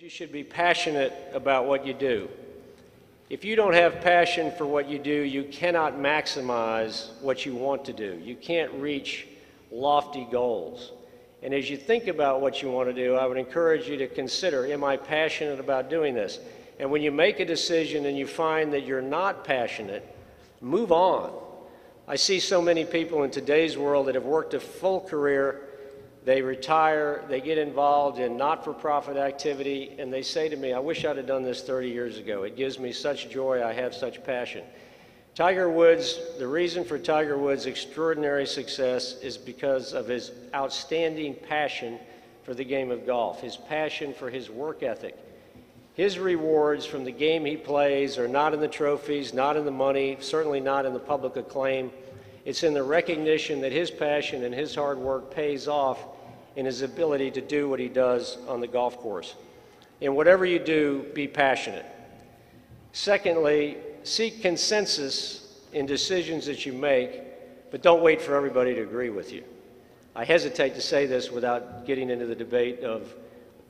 You should be passionate about what you do. If you don't have passion for what you do, you cannot maximize what you want to do. You can't reach lofty goals. And as you think about what you want to do, I would encourage you to consider, am I passionate about doing this? And when you make a decision and you find that you're not passionate, move on. I see so many people in today's world that have worked a full career, they retire, they get involved in not-for-profit activity, and they say to me, I wish I'd have done this 30 years ago. It gives me such joy, I have such passion. Tiger Woods, the reason for Tiger Woods' extraordinary success is because of his outstanding passion for the game of golf, his passion for his work ethic. His rewards from the game he plays are not in the trophies, not in the money, certainly not in the public acclaim. It's in the recognition that his passion and his hard work pays off in his ability to do what he does on the golf course. In whatever you do, be passionate. Secondly, seek consensus in decisions that you make, but don't wait for everybody to agree with you. I hesitate to say this without getting into the debate of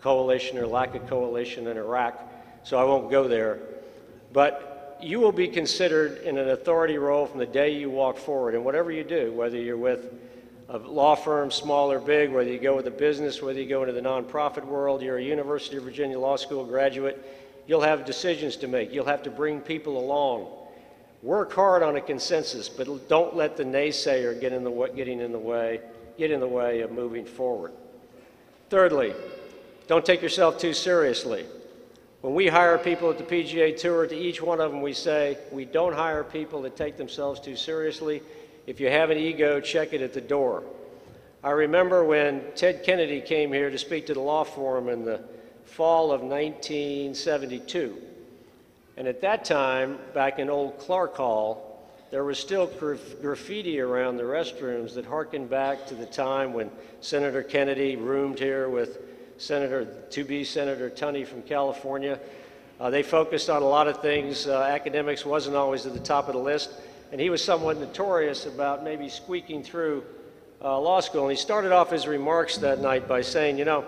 coalition or lack of coalition in Iraq, so I won't go there. But you will be considered in an authority role from the day you walk forward, and whatever you do, whether you're with a law firm, small or big, whether you go with a business, whether you go into the nonprofit world, you're a University of Virginia Law School graduate, you'll have decisions to make. You'll have to bring people along. Work hard on a consensus, but don't let the naysayer get in the way of moving forward. Thirdly, don't take yourself too seriously. When we hire people at the PGA Tour, to each one of them we say, we don't hire people that take themselves too seriously. If you have an ego, check it at the door. I remember when Ted Kennedy came here to speak to the law forum in the fall of 1972. And at that time, back in old Clark Hall, there was still graffiti around the restrooms that harkened back to the time when Senator Kennedy roomed here with to-be Senator Tunney from California. They focused on a lot of things. Academics wasn't always at the top of the list, and he was somewhat notorious about maybe squeaking through law school. And he started off his remarks that night by saying, you know,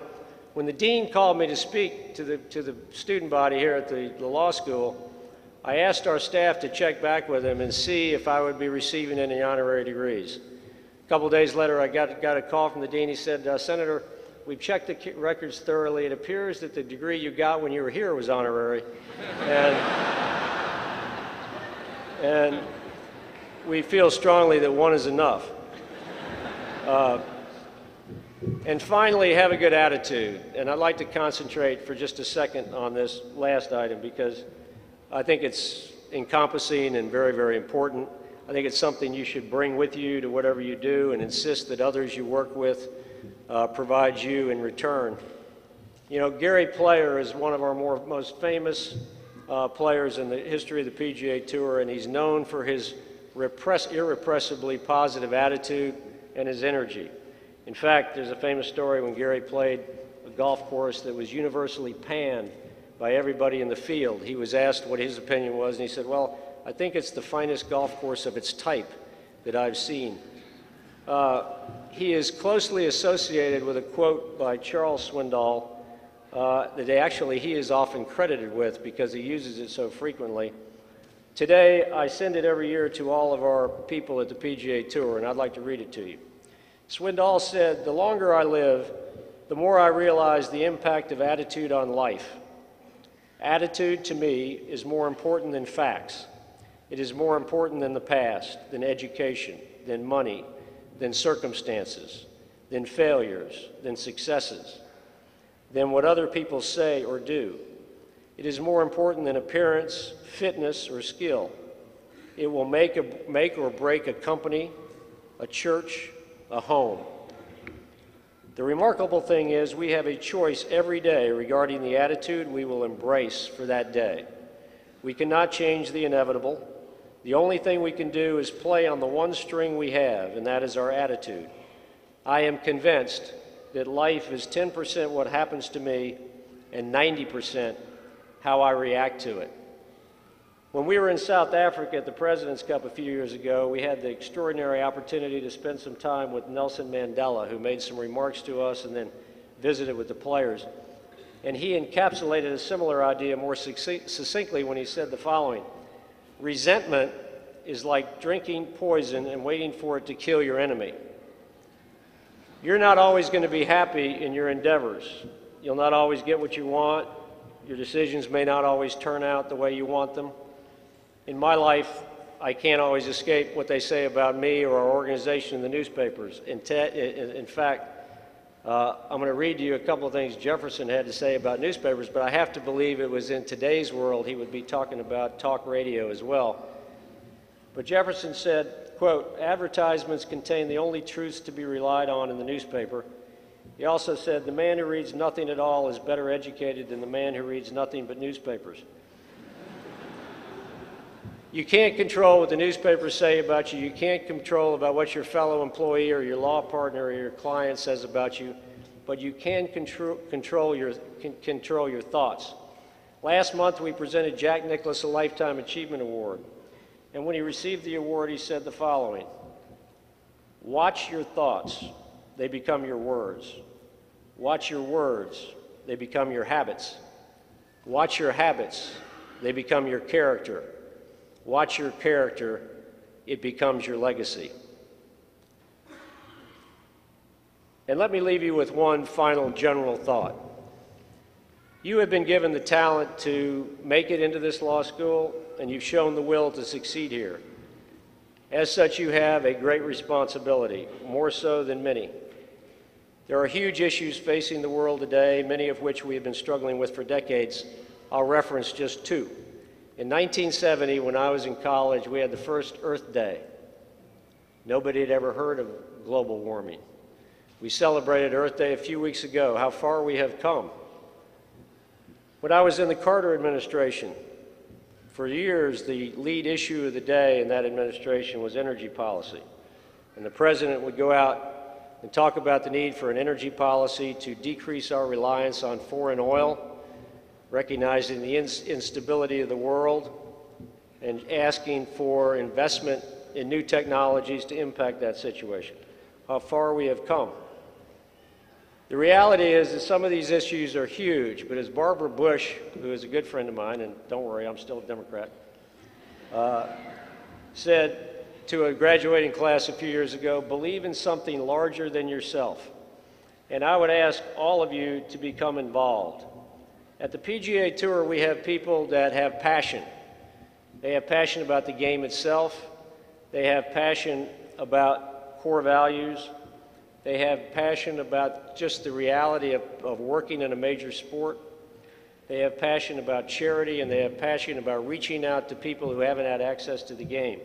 when the dean called me to speak to the student body here at the law school, I asked our staff to check back with him and see if I would be receiving any honorary degrees. A couple days later, I got a call from the dean. He said, Senator, we've checked the records thoroughly. It appears that the degree you got when you were here was honorary. And we feel strongly that one is enough. And finally, have a good attitude. And I'd like to concentrate for just a second on this last item because I think it's encompassing and very, very important. I think it's something you should bring with you to whatever you do and insist that others you work with provide you in return. You know, Gary Player is one of our most famous players in the history of the PGA Tour, and he's known for his irrepressibly positive attitude and his energy. In fact, there's a famous story when Gary played a golf course that was universally panned by everybody in the field. He was asked what his opinion was, and he said, well, I think it's the finest golf course of its type that I've seen. He is closely associated with a quote by Charles Swindoll that he is often credited with because he uses it so frequently. Today, I send it every year to all of our people at the PGA Tour, and I'd like to read it to you. Swindoll said, the longer I live, the more I realize the impact of attitude on life. Attitude, to me, is more important than facts. It is more important than the past, than education, than money, than circumstances, than failures, than successes, than what other people say or do. It is more important than appearance, fitness, or skill. It will make or break a company, a church, a home. The remarkable thing is we have a choice every day regarding the attitude we will embrace for that day. We cannot change the inevitable. The only thing we can do is play on the one string we have, and that is our attitude. I am convinced that life is 10% what happens to me and 90% how I react to it. When we were in South Africa at the President's Cup a few years ago, we had the extraordinary opportunity to spend some time with Nelson Mandela, who made some remarks to us and then visited with the players. And he encapsulated a similar idea more succinctly when he said the following: resentment is like drinking poison and waiting for it to kill your enemy. You're not always going to be happy in your endeavors. You'll not always get what you want. Your decisions may not always turn out the way you want them. In my life, I can't always escape what they say about me or our organization in the newspapers. In fact, I'm going to read to you a couple of things Jefferson had to say about newspapers, but I have to believe it was in today's world he would be talking about talk radio as well. But Jefferson said, quote, "Advertisements contain the only truths to be relied on in the newspaper." He also said, "The man who reads nothing at all is better educated than the man who reads nothing but newspapers." You can't control what the newspapers say about you. You can't control about what your fellow employee or your law partner or your client says about you, but you can control your thoughts. Last month, we presented Jack Nicklaus a Lifetime Achievement Award. And when he received the award, he said the following: "Watch your thoughts, they become your words. Watch your words, they become your habits. Watch your habits, they become your character. Watch your character, it becomes your legacy." And let me leave you with one final general thought. You have been given the talent to make it into this law school, and you've shown the will to succeed here. As such, you have a great responsibility, more so than many. There are huge issues facing the world today, many of which we have been struggling with for decades. I'll reference just two. In 1970, when I was in college, we had the first Earth Day. Nobody had ever heard of global warming. We celebrated Earth Day a few weeks ago. How far we have come. When I was in the Carter administration, for years the lead issue of the day in that administration was energy policy. And the president would go out and talk about the need for an energy policy to decrease our reliance on foreign oil, recognizing the instability of the world, and asking for investment in new technologies to impact that situation. How far we have come. The reality is that some of these issues are huge, but as Barbara Bush, who is a good friend of mine, and don't worry, I'm still a Democrat, said to a graduating class a few years ago, believe in something larger than yourself. And I would ask all of you to become involved. At the PGA Tour, we have people that have passion. They have passion about the game itself. They have passion about core values. They have passion about just the reality of working in a major sport. They have passion about charity, and they have passion about reaching out to people who haven't had access to the game.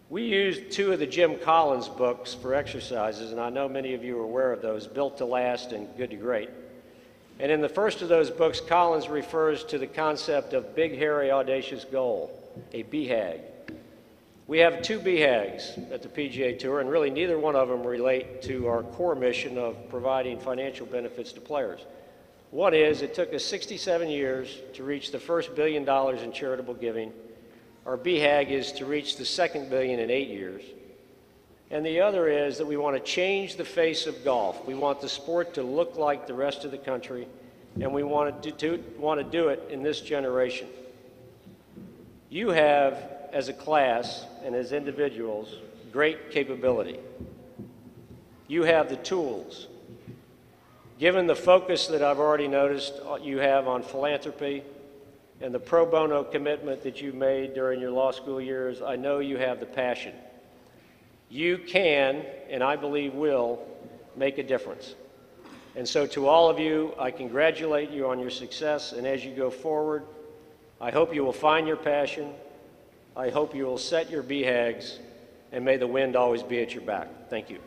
We used two of the Jim Collins books for exercises, and I know many of you are aware of those, Built to Last and Good to Great. And in the first of those books, Collins refers to the concept of big, hairy, audacious goal, a BHAG. We have two BHAGs at the PGA Tour, and really neither one of them relate to our core mission of providing financial benefits to players. One is, it took us 67 years to reach the first $1 billion in charitable giving. Our BHAG is to reach the second billion in 8 years. And the other is that we want to change the face of golf. We want the sport to look like the rest of the country, and we want to do it in this generation. You have, as a class and as individuals, great capability. You have the tools. Given the focus that I've already noticed you have on philanthropy and the pro bono commitment that you've made during your law school years, I know you have the passion. You can, and I believe will, make a difference. And so to all of you, I congratulate you on your success, and as you go forward, I hope you will find your passion. I hope you will set your BHAGs, and may the wind always be at your back. Thank you.